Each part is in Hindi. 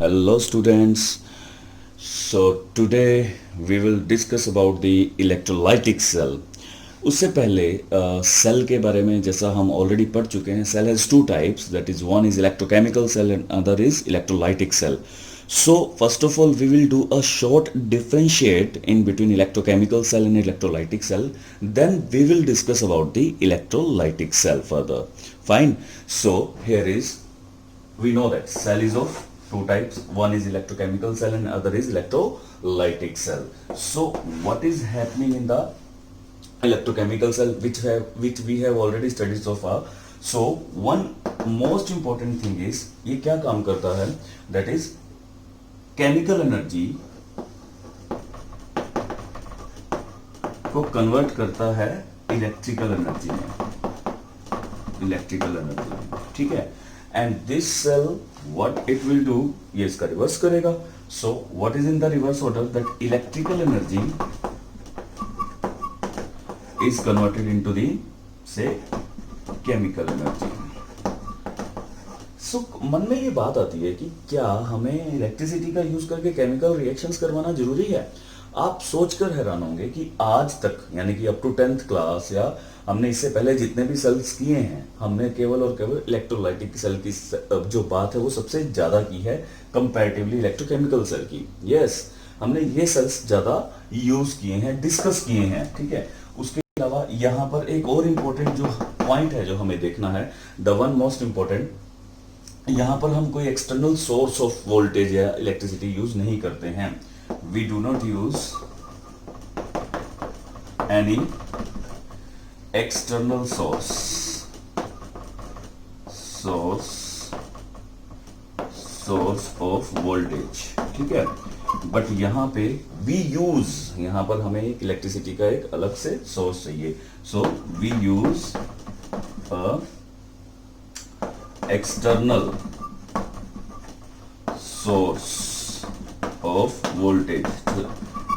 Hello students. So today we will discuss about the electrolytic cell. उससे पहले सेल के बारे में जैसा हम ऑलरेडी पढ़ चुके हैं, cell has two types, that is one is electrochemical cell and other is electrolytic cell. So first of all we will do a short differentiate in between electrochemical cell and electrolytic cell, then we will discuss about the electrolytic cell further. Fine. So here is, we know that cell is of two types, one is electrochemical cell and other is electrolytic cell. So what is happening in the electrochemical cell, which we have already studied so far. So one most important thing is, ये क्या काम करता है, that is chemical energy को कन्वर्ट करता है इलेक्ट्रिकल एनर्जी में, ठीक है. And this cell what it will do, ये इसका रिवर्स करेगा. So what is in the reverse order, that electrical energy is converted into the say chemical energy. So मन में ये बात आती है कि क्या हमें इलेक्ट्रिसिटी का यूज करके केमिकल रिएक्शंस करवाना जरूरी है. आप सोचकर हैरान होंगे कि आज तक, यानी कि अप टू 10th क्लास या हमने इससे पहले जितने भी सेल्स किए हैं, हमने केवल और केवल इलेक्ट्रोलाइटिक सेल की जो बात है वो सबसे ज्यादा की है कंपैरेटिवली इलेक्ट्रोकेमिकल सेल की. यस, हमने ये सेल्स ज्यादा यूज किए हैं, डिस्कस किए हैं, ठीक है. उसके अलावा यहाँ पर एक और इम्पोर्टेंट जो पॉइंट है जो हमें देखना है, द वन मोस्ट इम्पोर्टेंट, यहाँ पर हम कोई एक्सटर्नल सोर्स ऑफ वोल्टेज या इलेक्ट्रिसिटी यूज नहीं करते हैं. We do not use any external source of voltage, ठीक है. बट यहाँ पे वी यूज, यहाँ पर हमें एक इलेक्ट्रिसिटी का एक अलग से सोर्स चाहिए. So we use external source of voltage.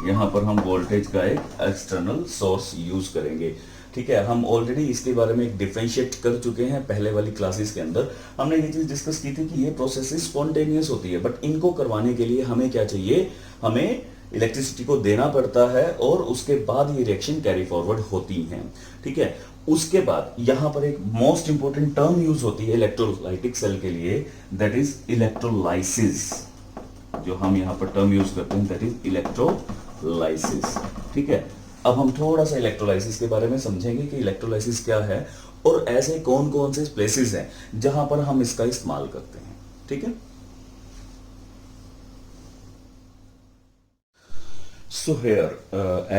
यहां पर हम वोल्टेज का एक एक्सटर्नल सोर्स यूज करेंगे, ठीक है. हम ऑलरेडी इसके बारे में एक डिफरेंशिएट कर चुके हैं पहले वाली क्लासेस के अंदर. हमने ये चीज डिस्कस की थी कि ये प्रोसेस स्पॉन्टेनियस होती है, बट इनको करवाने के लिए हमें क्या चाहिए, हमें इलेक्ट्रिसिटी को देना पड़ता है और उसके बाद ये रिएक्शन कैरी फॉरवर्ड होती हैं, ठीक है. उसके बाद यहां पर एक मोस्ट इंपोर्टेंट टर्म यूज होती है इलेक्ट्रोलाइटिक सेल के लिए, दैट इज इलेक्ट्रोलाइसिस. जो हम यहां पर टर्म यूज करते हैं दैट इज इलेक्ट्रोलाइसिस, ठीक है. अब हम थोड़ा सा इलेक्ट्रोलाइसिस के बारे में समझेंगे कि इलेक्ट्रोलाइसिस क्या है और ऐसे कौन कौन से प्लेसेस हैं जहां पर हम इसका इस्तेमाल करते हैं, ठीक है. So here,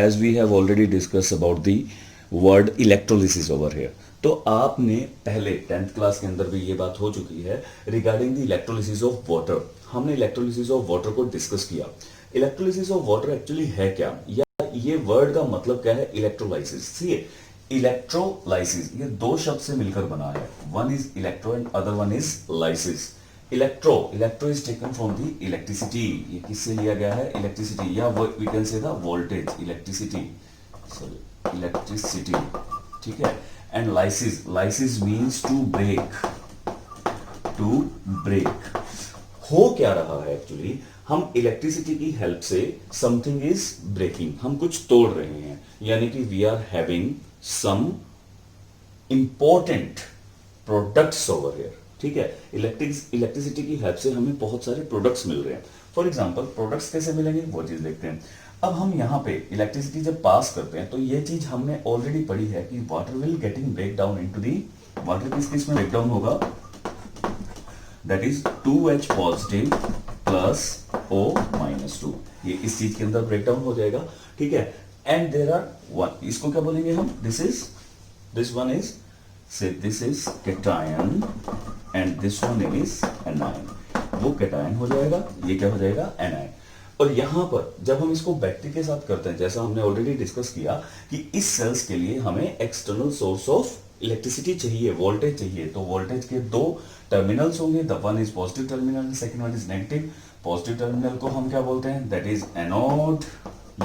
as we have already discussed about the word electrolysis over here, तो आपने पहले 10th क्लास के अंदर भी ये बात हो चुकी है regarding the electrolysis of water. हमने इलेक्ट्रोलिसिस ऑफ वाटर को डिस्कस किया. इलेक्ट्रोलिसिस ऑफ वाटर एक्चुअली है क्या, या ये वर्ड का मतलब क्या है, इलेक्ट्रोलाइसिस. सी, इलेक्ट्रोलाइसिस ये दो शब्द से मिलकर बना है. One is electro and other one is lysis. Electro is taken from the electricity. ये किससे लिया गया है, इलेक्ट्रिसिटी, या we can say the voltage, electricity, ठीक है. And lysis means to break. हो क्या रहा है एक्चुअली, हम इलेक्ट्रिसिटी की हेल्प से समथिंग इज ब्रेकिंग, हम कुछ तोड़ रहे हैं, यानी कि we are having some important products over here, ठीक है. इलेक्ट्रिसिटी की हेल्प से हमें बहुत सारे प्रोडक्ट्स मिल रहे हैं. फॉर एग्जांपल प्रोडक्ट्स कैसे मिलेंगे वो चीज देखते हैं. अब हम यहाँ पे इलेक्ट्रिसिटी जब पास करते हैं तो ये चीज हमने ऑलरेडी पढ़ी है कि water will getting break down into the, water किस में ब्रेक डाउन होगा, that is 2H positive plus O-2. ये इस चीज के अंदर ब्रेक डाउन हो जाएगा, ठीक है. एंड देयर आर वन, इसको क्या बोलेंगे हम, दिस वन इज से this is cation and this one is anion. वो कैटायन हो जाएगा, ये क्या हो जाएगा, एनायन. और यहां पर जब हम इसको बैटरी के साथ करते हैं, जैसा हमने ऑलरेडी डिस्कस किया कि इस सेल्स के लिए हमें एक्सटर्नल सोर्स ऑफ इलेक्ट्रिसिटी चाहिए, वोल्टेज चाहिए. तो वोल्टेज के दो टर्मिनल्स होंगे, the one is positive terminal, second one is negative. Positive terminal को हम क्या बोलते हैं, दैट इज एनोड.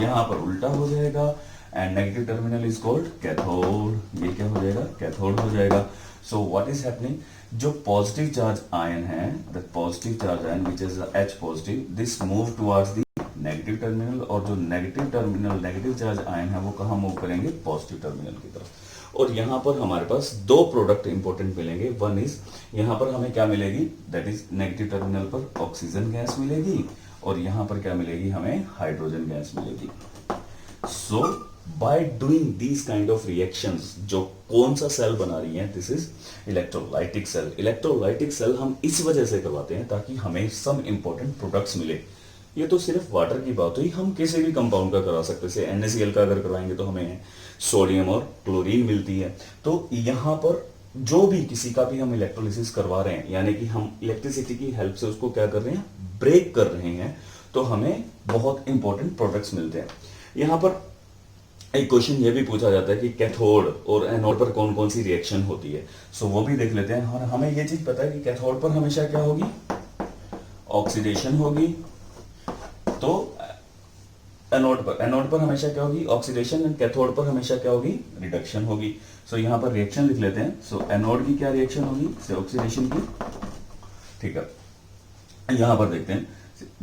यहां पर उल्टा हो जाएगा and negative terminal is called cathode. ये क्या हो जाएगा, कैथोड हो जाएगा। सो व्हाट इज हैपनिंग, जो पॉजिटिव चार्ज आयन है, the positive charge ion which is H positive, this move towards the negative terminal, और जो negative terminal negative charge ion है वो कहाँ मूव करेंगे, पॉजिटिव टर्मिनल की तरफ। और यहाँ पर हमारे पास दो प्रोडक्ट इंपॉर्टेंट मिलेंगे। वन इज, यहाँ पर हमें क्या मिलेगी, दैट इज नेगेटिव टर्मिनल पर ऑक्सीजन गैस मिलेगी, और यहाँ पर क्या मिलेगी, हमें हाइड्रोजन गैस मिलेगी। So by doing these kind of reactions, जो कौन सा सेल बना रही है, this is electrolytic cell. Electrolytic cell हम इस वजह से करवाते हैं ताकि हमें सम इंपॉर्टेंट प्रोडक्ट्स मिले। ये तो सिर्फ वाटर की बात हुई, हम किसी भी कंपाउंड का करा सकते हैं। जैसे NaCl का अगर करवाएंगे तो हमें सोडियम और क्लोरीन मिलती है। तो यहाँ पर जो भी किसी का भी हम इलेक्ट्रोलिसिस करवा रहे हैं, यानी कि हम इलेक्ट्रिसिटी की हेल्प से उसको क्या कर रहे हैं, ब्रेक कर रहे हैं, तो हमें बहुत इंपॉर्टेंट प्रोडक्ट्स मिलते हैं। यहाँ पर एक क्वेश्चन ये भी पूछा जाता है कि कैथोड और एनोड पर कौन कौन सी रिएक्शन होती है। सो वो भी देख लेते हैं। और हमें ये चीज पता है कि कैथोड पर हमेशा क्या होगी, ऑक्सीडेशन होगी। तो एनोड पर हमेशा क्या होगी, ऑक्सीडेशन, एंड कैथोड पर हमेशा क्या होगी, रिडक्शन होगी। सो यहाँ पर रिएक्शन लिख लेते हैं। सो एनोड की क्या रिएक्शन होगी, से ऑक्सीडेशन की, ठीक है। यहां पर देखते हैं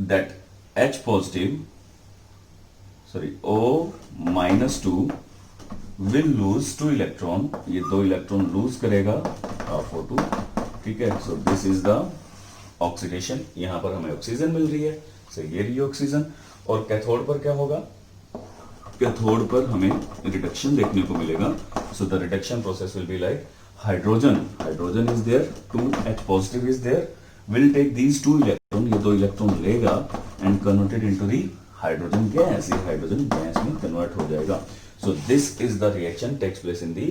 that H positive, sorry O-2 will lose 2 electron, ये 2 इलेक्ट्रॉन लूज करेगा O2, ठीक है। So this is the oxidation. यहां पर हमें ऑक्सीजन मिल रही है, सो ये रही ऑक्सीजन। और कैथोड पर क्या होगा, कैथोड पर हमें रिडक्शन देखने को मिलेगा। So the reduction process will be like hydrogen is there, 2H positive is there, will take these 2 electron, ये 2 इलेक्ट्रॉन लेगा and converted into the hydrogen gas, ये हाइड्रोजन गैस में कन्वर्ट हो जाएगा। So this is the reaction takes place in the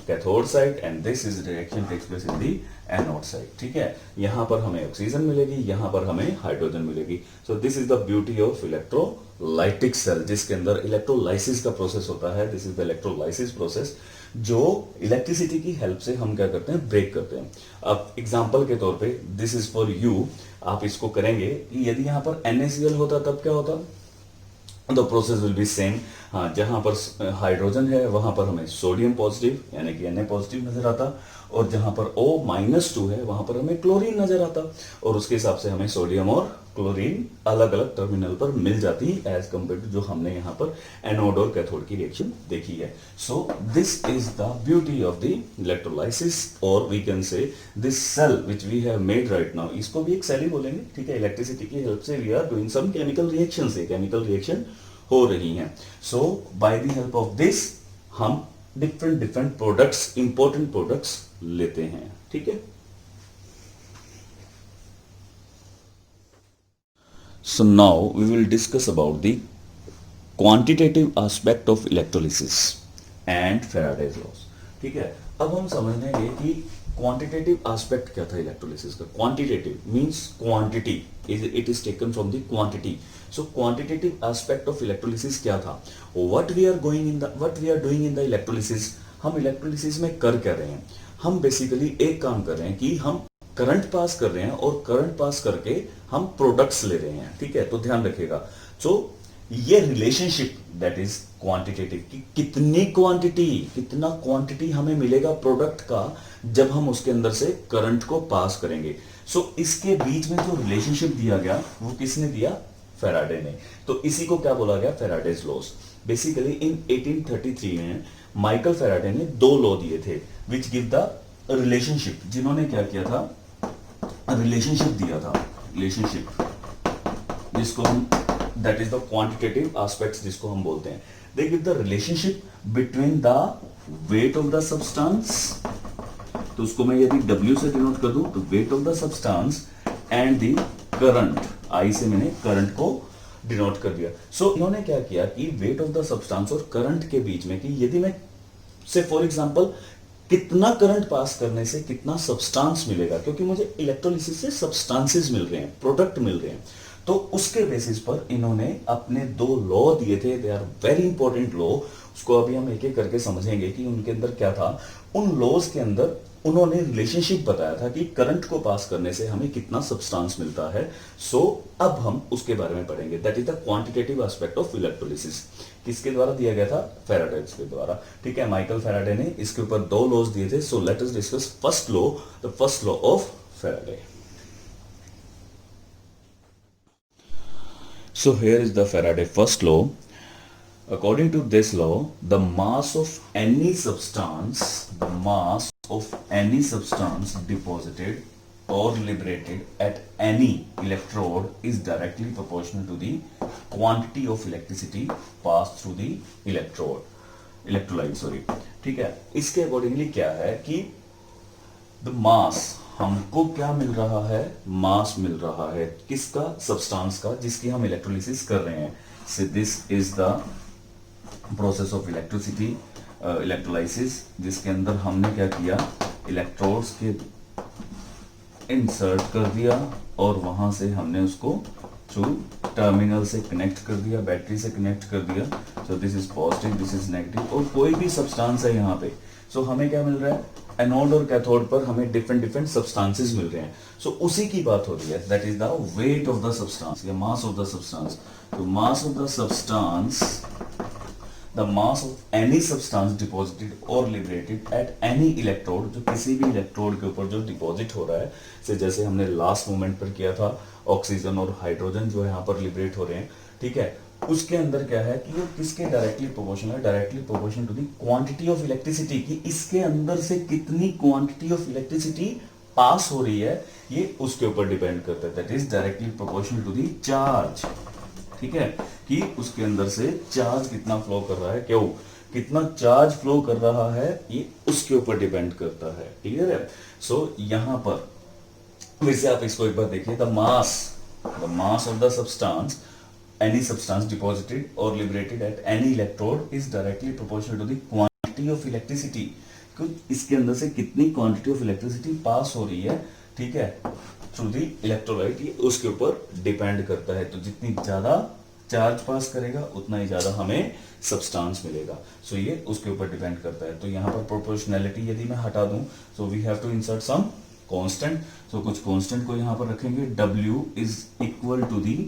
cathode side, and this is reaction takes place in the anode side, ठीक है। यहां पर हमें ऑक्सीजन मिलेगी, यहां पर हमें हाइड्रोजन मिलेगी। So this is the beauty of electrolytic cell, जिसके अंदर इलेक्ट्रोलाइसिस का प्रोसेस होता है। This is the electrolysis process, जो इलेक्ट्रिसिटी की हेल्प से हम क्या करते हैं, ब्रेक करते हैं। अब एग्जांपल के तौर पे, दिस इज फॉर यू, आप इसको करेंगे कि यदि यहां पर NaCl होता तब क्या होता, the process will B same. हाँ, जहां पर हाइड्रोजन है वहां पर हमें सोडियम पॉजिटिव यानी कि Na पॉजिटिव नजर आता, और जहां पर O-2 है वहां पर हमें क्लोरीन नजर आता, और उसके हिसाब से हमें सोडियम और क्लोरीन अलग अलग टर्मिनल पर मिल जाती है एज कंपेयर टू जो हमने यहाँ पर एनोड और कैथोड की रिएक्शन देखी है। So this is the beauty of the electrolysis, और we can say this cell which we have made right now, इसको भी एक सेल ही बोलेंगे, ठीक है। इलेक्ट्रिसिटी की हेल्प से we are doing some chemical reaction, से केमिकल रिएक्शन हो रही हैं। So by the help of this हम डिफरेंट प्रोडक्ट्स, इंपॉर्टेंट प्रोडक्ट्स लेते हैं, ठीक है। So now we will discuss about the quantitative aspect of electrolysis and Faraday's laws, ठीक है। अब हम समझेंगे कि क्वांटिटेटिव एस्पेक्ट क्या था इलेक्ट्रोलिसिस का। Quantitative means quantity, it is taken from the quantity. So quantitative aspect of electrolysis क्या था, what we are doing in the electrolysis. हम इलेक्ट्रोलिसिस में कर क्या रहे हैं, हम बेसिकली एक काम कर रहे हैं कि हम करंट पास कर रहे हैं, और करंट पास करके हम प्रोडक्ट्स ले रहे हैं, ठीक है। तो ध्यान रखिएगा। सो ये रिलेशनशिप दैट इज क्वांटिटेटिव, कि कितना क्वांटिटी हमें मिलेगा प्रोडक्ट का जब हम उसके अंदर से करंट को पास करेंगे। सो इसके बीच में जो रिलेशनशिप दिया गया वो किसने दिया, फैराडे ने। तो इसी को क्या बोला गया, फैराडेज लॉस। बेसिकली इन 1833 में माइकल फैराडे ने 2 लॉ दिए थे विच गिव द रिलेशनशिप, जिन्होंने क्या किया था, रिलेशनशिप दिया था, रिलेशनशिप जिसको हम, that is the quantitative aspects जिसको हम बोलते हैं। They give the relationship between the weight of the substance, तो उसको मैं यदि W से डिनोट कर दूं तो weight of the substance, and the current, I से मैंने करंट को डिनोट कर दिया। सो इन्होंने क्या किया कि वेट ऑफ द सब्सटेंस और करंट के बीच में, कि यदि मैं से फॉर एग्जांपल कितना करंट पास करने से कितना सब्सटेंस मिलेगा, क्योंकि मुझे इलेक्ट्रोलिसिस से सब्सटेंसेस मिल रहे हैं, प्रोडक्ट मिल रहे हैं। तो उसके बेसिस पर इन्होंने अपने 2 लॉ दिए थे, they are very important law. उसको अभी हम एक एक करके समझेंगे कि उनके अंदर क्या था। उन लॉज के अंदर उन्होंने रिलेशनशिप बताया था कि करंट को पास करने से हमें कितना सब्सटेंस मिलता है। सो अब हम उसके बारे में पढ़ेंगे, that is the quantitative aspect of electrolysis. किसके द्वारा दिया गया था? फैराडे के द्वारा। ठीक है, माइकल फैराडे ने इसके ऊपर 2 लॉज दिए थे। So let us discuss first law, the first law of Faraday. So here is the Faraday first law. According to this law, the mass of any substance deposited or liberated at any electrode is directly proportional to the quantity of electricity passed through the electrolyte, sorry. ठीक है, इसके अकॉर्डिंगली क्या है कि द मास, हमको क्या मिल रहा है? मास मिल रहा है किसका? सब्सटेंस का, जिसकी हम इलेक्ट्रोलिसिस कर रहे हैं। सो this is the process of electrolysis, जिसके अंदर हमने क्या किया? इलेक्ट्रोड्स के इंसर्ट कर दिया और वहां से हमने उसको थ्रू टर्मिनल से कनेक्ट कर दिया, बैटरी से कनेक्ट कर दिया। सो this is positive, this is negative, और कोई भी सब्सटेंस है यहाँ पे। सो हमें क्या मिल रहा है? एनोड और कैथोड पर हमें डिफरेंट डिफरेंट सब्सटेंसेस मिल रहे हैं। सो उसी की बात हो रही है, that is the weight of the substance या मास ऑफ द सब्सटेंस। तो mass of the substance, the mass of any substance deposited और लिबरेटेड एट एनी इलेक्ट्रोड, जो किसी भी इलेक्ट्रोड के ऊपर जो डिपॉजिट हो रहा है, से जैसे हमने लास्ट मोमेंट पर किया था, ऑक्सीजन और हाइड्रोजन जो यहाँ पर लिबरेट हो रहे हैं। ठीक है, उसके अंदर क्या है कि वो किसके डायरेक्टली प्रोपोर्शनल है? Directly proportional to the quantity of electricity, कि इसके अंदर से कितनी क्वांटिटी ऑफ इलेक्ट्रिसिटी पास हो रही है, ये उसके ऊपर डिपेंड करता है। That is directly proportional to the charge. ठीक है, कि उसके अंदर से चार्ज कितना फ्लो कर रहा है, क्यों कितना चार्ज फ्लो कर रहा है, ये उसके ऊपर डिपेंड करता है। क्लियर है? सो यहां पर फिर से आप इसको एक बार देखिए, the mass of the substance, any substance deposited or liberated at any electrode is directly proportional to the quantity of electricity, क्योंकि इसके अंदर से कितनी क्वांटिटी ऑफ इलेक्ट्रिसिटी पास हो रही है, ठीक है, थ्रू द इलेक्ट्रोलाइट, ये उसके ऊपर डिपेंड करता है। तो जितनी ज्यादा चार्ज पास करेगा उतना ही ज्यादा हमें सब्सटेंस मिलेगा। सो ये उसके ऊपर डिपेंड करता है। तो यहाँ पर प्रोपोर्शनैलिटी यदि मैं हटा दूं, so we have to insert some constant. So कुछ कांस्टेंट को यहाँ पर रखेंगे। W is equal to the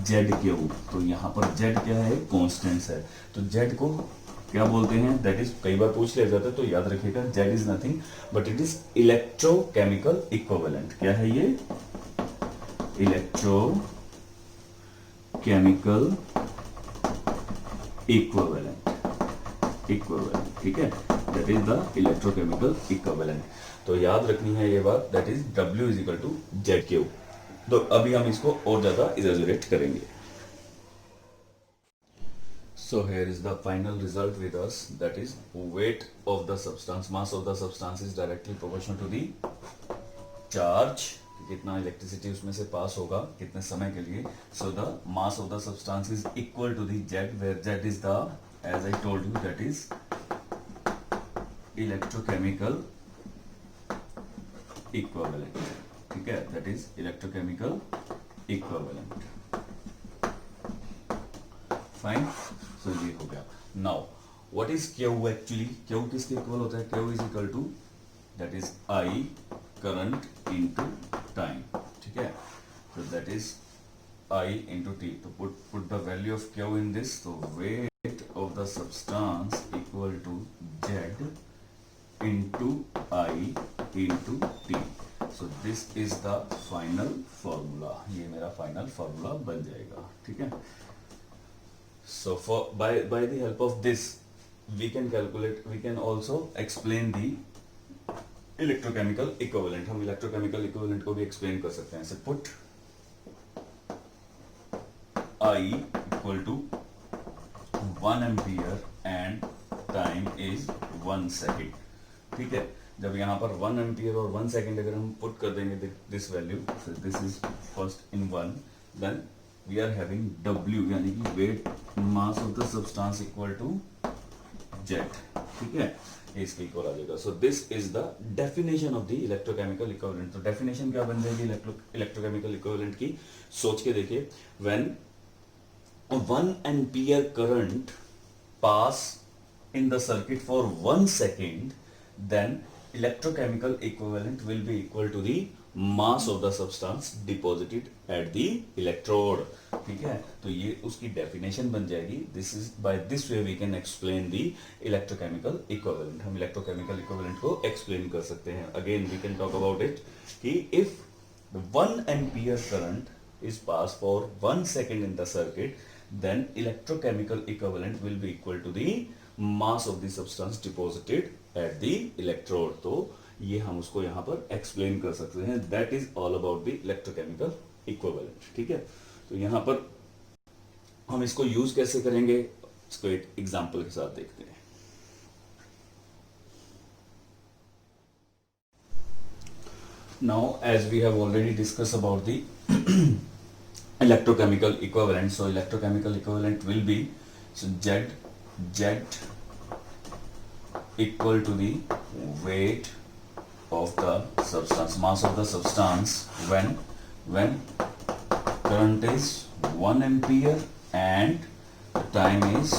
Z cube. तो यहाँ पर जेड क्या है? कॉन्स्टेंट्स है। तो जेड को क्या बोलते हैं? दैट इज, कई बार पूछ लिया जाता है, तो याद रखिएगा, Z is nothing but it is electrochemical equivalent. क्या है ये? Electrochemical equivalent. ठीक है, that is the electrochemical equivalent. तो याद रखनी है ये बात, that is W is equal to Z cube. तो अभी हम इसको और ज्यादा इजैजुरेट करेंगे। So here is the final result with us, that is weight of the substance, mass of the substance is directly proportional to the charge, कितना इलेक्ट्रिसिटी उसमें से पास होगा कितने समय के लिए। So the mass of the substance is equal to the Z, where Z is the, as I told you, that is electrochemical equivalent। ठीक है, that is electrochemical equivalent. Fine, so ये हो गया। Now what is Q actually? Q किसके इक्वल होता है? Q is equal to, that is I current into time. ठीक है, so that is I into T. तो put the value of Q in this. So weight of the substance equal to Z into I into T. So this is the final formula. ये मेरा final formula बन जाएगा. ठीक है. So for by the help of this we can calculate. We can also explain the electrochemical equivalent. हम electrochemical equivalent को भी explain कर सकते हैं. So put I equal to 1 ampere and time is 1 second. ठीक है, जब यहाँ पर 1 ampere और 1 second अगर हम put कर देंगे this value, so this is first in 1, then we are having W यानी कि weight mass of the substance equal to Z. ठीक है, ये इसके इक्वल आ जाएगा। So this is the definition of the electrochemical equivalent. तो डेफिनेशन क्या बन जाएगी इलेक्ट्रोकेमिकल इक्विवेलेंट की, सोच के देखिए, when 1 ampere current pass in the circuit for 1 second, then electrochemical equivalent will be equal to the mass of the substance deposited at the electrode। ठीक है, तो ये उसकी डेफिनेशन बन जाएगी। This is by this way we can explain the electrochemical equivalent. हम इलेक्ट्रोकेमिकल इक्विवेलेंट को एक्सप्लेन कर सकते हैं। Again we can talk about it कि if 1 ampere current is passed for 1 second in the circuit, then electrochemical equivalent will be equal to the mass of the substance deposited at the electrode। तो ये हम उसको यहाँ पर एक्सप्लेन कर सकते हैं। That is all about the electrochemical equivalent. ठीक है, तो यहाँ पर हम इसको यूज कैसे करेंगे, इसको एक एग्जांपल के साथ देखते हैं। Now, as we have already discussed about the electrochemical equivalent, so electrochemical equivalent will be, so Z equal to the weight of the substance, mass of the substance when current is 1 ampere and time is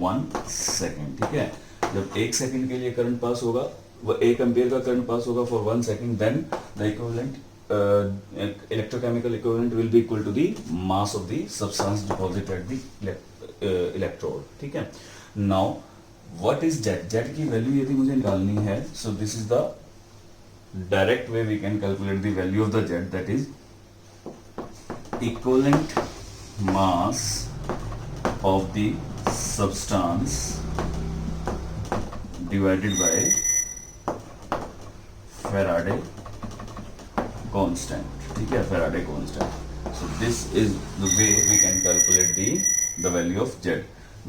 1 second। ठीक है, जब 1 सेकंड के लिए करंट पास होगा, वह 1 एम्पियर का करंट पास होगा for 1 second, then the equivalent electrochemical equivalent will be equal to the mass of the substance deposited at the electrode। ठीक है, now what is Z की वैल्यू यदि मुझे निकालनी है, so this is the direct way we can calculate the value of the Z, that is equivalent mass of the substance divided by Faraday constant। ठीक है, Faraday constant। so this is the way we can calculate the value of Z।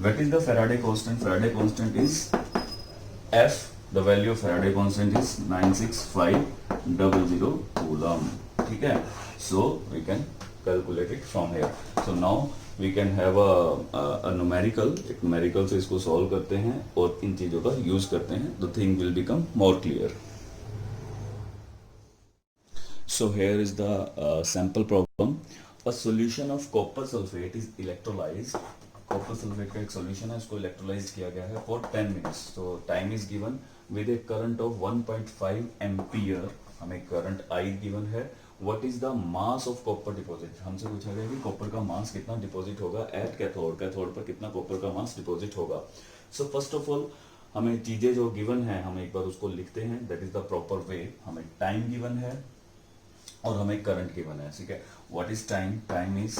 what is the Faraday constant? Faraday constant is F, the value of Faraday constant is 96500 coulomb। ठीक है, so we can calculate it from here। so now we can have a numerical, एक numerical से इसको solve करते हैं और इन चीजों का use करते हैं, the thing will become more clear। So here is the sample problem। A solution of copper sulfate is electrolyzed। copper sulfate का एक solution है, इसको electrolyzed किया गया है for 10 minutes। So time is given with a current of 1.5 ampere। हमें current I given है। What is the mass of copper deposit? हमसे पूछा गया कि copper का mass कितना deposit होगा at cathode, cathode पर कितना copper का mass deposit होगा। So first of all हमें चीजें जो given है, हम एक बार उसको लिखते हैं। That is the proper way। हमें time given है और हमें करंट गिवन है। ठीक है, what is time? Time is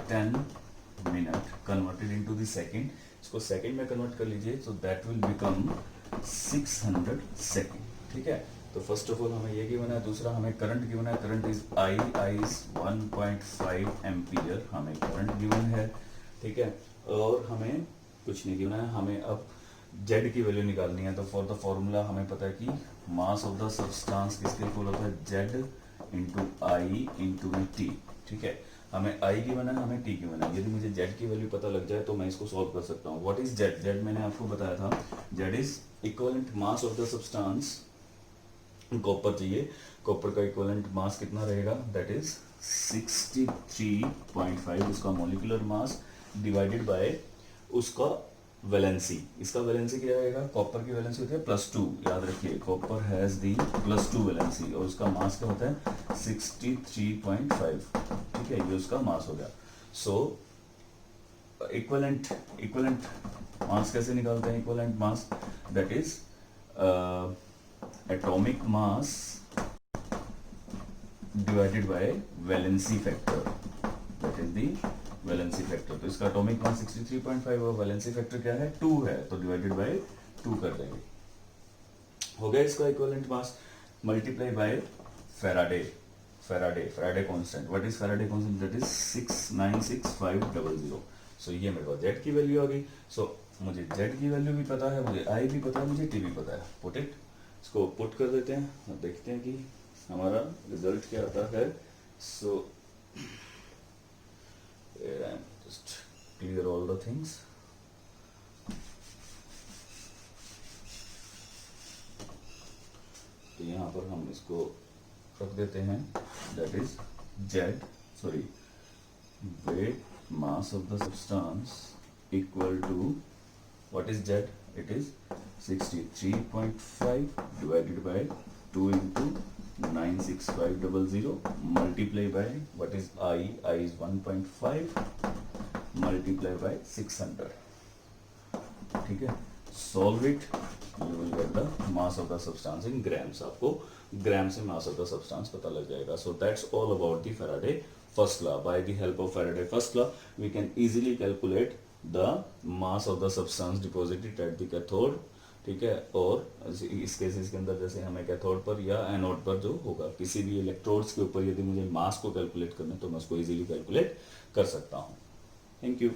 10 minute converted into the second. इसको सेकंड में कन्वर्ट कर लीजिए, so that will become 600 second. ठीक है, तो फर्स्ट ऑफ ऑल हमें ये गिवन है। दूसरा हमें करंट गिवन है, current is I is 1.5 ampere, हमें करंट गिवन है। ठीक है, और हमें कुछ नहीं गिवन है। हमें अब Z की वैल्यू निकालनी है, तो फॉर द फॉर्मूला हमें पता है कि मास ऑफ द सब्सटेंस किसके इक्वल होता है, Z इंटू आई इंटू टी। ठीक है, हमें I की बना है, हमें T की बना है। यदि मुझे Z की वैल्यू पता लग जाए तो मैं इसको सॉल्व कर सकता हूँ। What is Z? Z मैंने आपको बताया था, Z is equivalent mass of the substance. Copper चाहिए, कॉपर का इक्वलेंट मास कितना रहेगा, दैट इज 63.5 उसका मोलिकुलर मास डिवाइडेड बाय उसका वैलेंसी। इसका वैलेंसी क्या रहेगा, कॉपर की वैलेंसी होती है +2, याद रखिए कॉपर हैज दी +2 वैलेंसी, और उसका मास क्या होता है 63.5। ठीक है, ये उसका मास हो गया। सो इक्वलेंट मास कैसे निकालते हैं? Equivalent mass that is atomic mass divided by valency factor, that is the valency factor. तो इसका एटॉमिक मास 63.5 और वैलेंसी फैक्टर क्या है 2 है, तो डिवाइडेड बाय 2 कर देंगे। हो गया इसका equivalent mass, multiply by Faraday constant. What is Faraday constant? That is 696,500। सो ये मेरे पास Z की वैल्यू आ गई। सो मुझे Z की वैल्यू भी पता है, मुझे I भी पता है, मुझे T भी पता है। पुट इट, इसको पुट कर देते हैं और देखते हैं कि हमारा रिजल्ट क्या आता है। सो here I am just clear all the things। तो यहाँ पर हम इसको रख देते हैं, that is Z, sorry, weight mass of the substance equal to, what is Z? It is 63.5 divided by 2 into 96500 multiply by, what is I? I is 1.5 multiply by 600. ठीक है, solve it, you will get the mass of the substance in grams. आपको ग्राम से mass of the substance पता लग जाएगा. So that's all about the Faraday first law. By the help of Faraday first law, we can easily calculate the mass of the substance deposited at the cathode. ठीक है, और इस केसेस के अंदर जैसे हमें कैथोड पर या एनोड पर जो होगा, किसी भी इलेक्ट्रोड्स के ऊपर यदि मुझे मास को कैलकुलेट करना है तो मैं उसको इजीली कैलकुलेट कर सकता हूँ. Thank you.